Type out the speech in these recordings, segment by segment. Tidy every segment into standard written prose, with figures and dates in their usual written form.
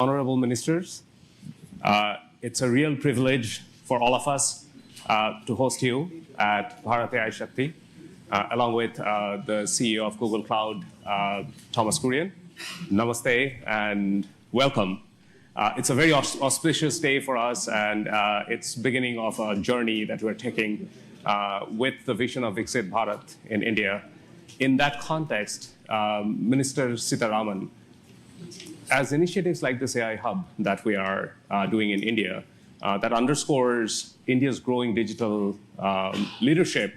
Honorable ministers, it's a real privilege for all of us to host you at Bharat AI Shakti, along with the CEO of Google Cloud, Thomas Kurian. Namaste and welcome. It's a very auspicious day for us, and it's beginning of a journey that we're taking with the vision of Viksit Bharat in India. In that context, Minister Sitharaman, as initiatives like this AI Hub that we are doing in India, that underscores India's growing digital leadership,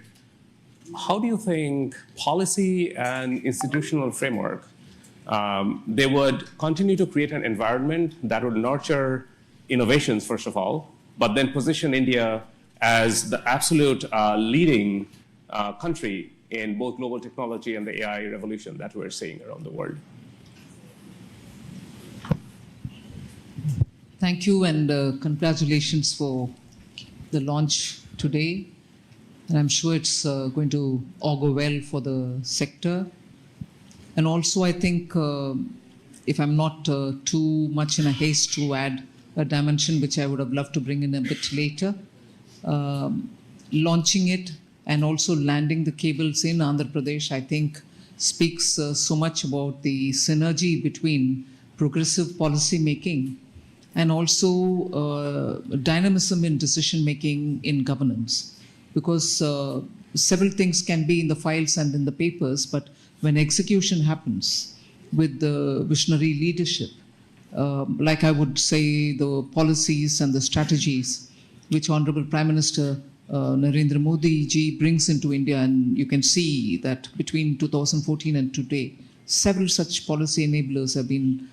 how do you think policy and institutional framework, they would continue to create an environment that would nurture innovations, first of all, but then position India as the absolute leading country in both global technology and the AI revolution that we're seeing around the world? Thank you, and congratulations for the launch today. And I'm sure it's going to augur well for the sector. And also, I think, if I'm not too much in a haste to add a dimension which I would have loved to bring in a bit later, launching it and also landing the cables in Andhra Pradesh, I think, speaks so much about the synergy between progressive policy making and also dynamism in decision making in governance. Because several things can be in the files and in the papers, but when execution happens with the visionary leadership, like I would say the policies and the strategies which Honorable Prime Minister Narendra Modi ji brings into India, and you can see that between 2014 and today, several such policy enablers have been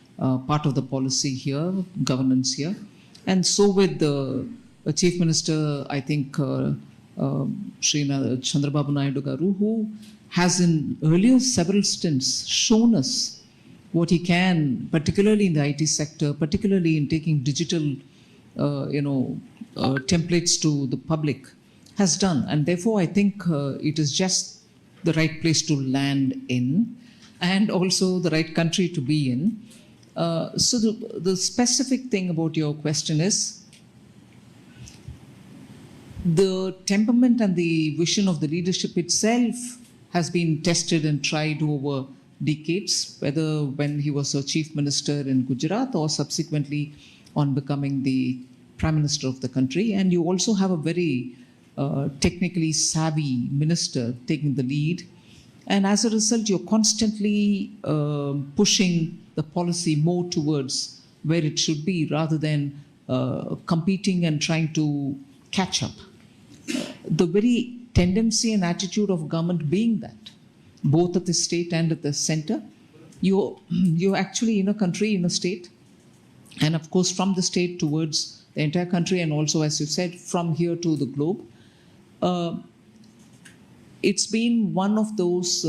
part of the policy here, governance here. And so with the Chief Minister, I think, Shri Chandrababu Naidu Garu, who has in earlier several stints shown us what he can, particularly in the IT sector, particularly in taking digital templates to the public, has done. And therefore, I think it is just the right place to land in, and also the right country to be in. So the specific thing about your question is the temperament and the vision of the leadership itself has been tested and tried over decades, whether when he was a chief minister in Gujarat or subsequently on becoming the prime minister of the country. And you also have a very technically savvy minister taking the lead. And as a result, you're constantly pushing the policy more towards where it should be, rather than competing and trying to catch up. The very tendency and attitude of government being that, both at the state and at the center, you're actually in a country, in a state, and of course from the state towards the entire country, and also, as you said, from here to the globe. It's been one of those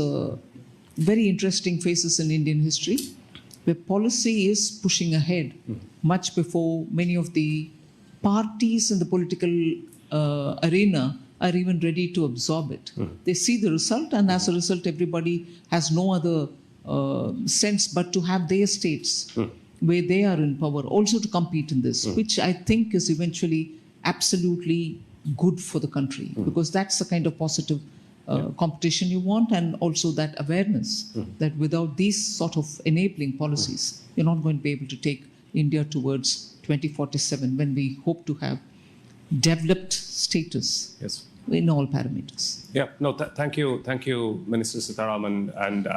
very interesting phases in Indian history, where policy is pushing ahead much before many of the parties in the political arena are even ready to absorb it. They see the result, and as a result, everybody has no other sense but to have their states where they are in power also to compete in this, which I think is eventually absolutely good for the country, because that's the kind of positive competition you want, and also that awareness that without these sort of enabling policies, you're not going to be able to take India towards 2047, when we hope to have developed status in all parameters. Yeah, no, thank you, Minister Sitharaman. And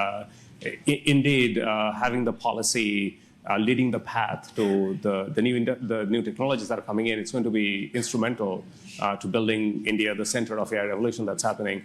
indeed, having the policy leading the path to the new technologies that are coming in, it's going to be instrumental to building India, the center of AI revolution that's happening.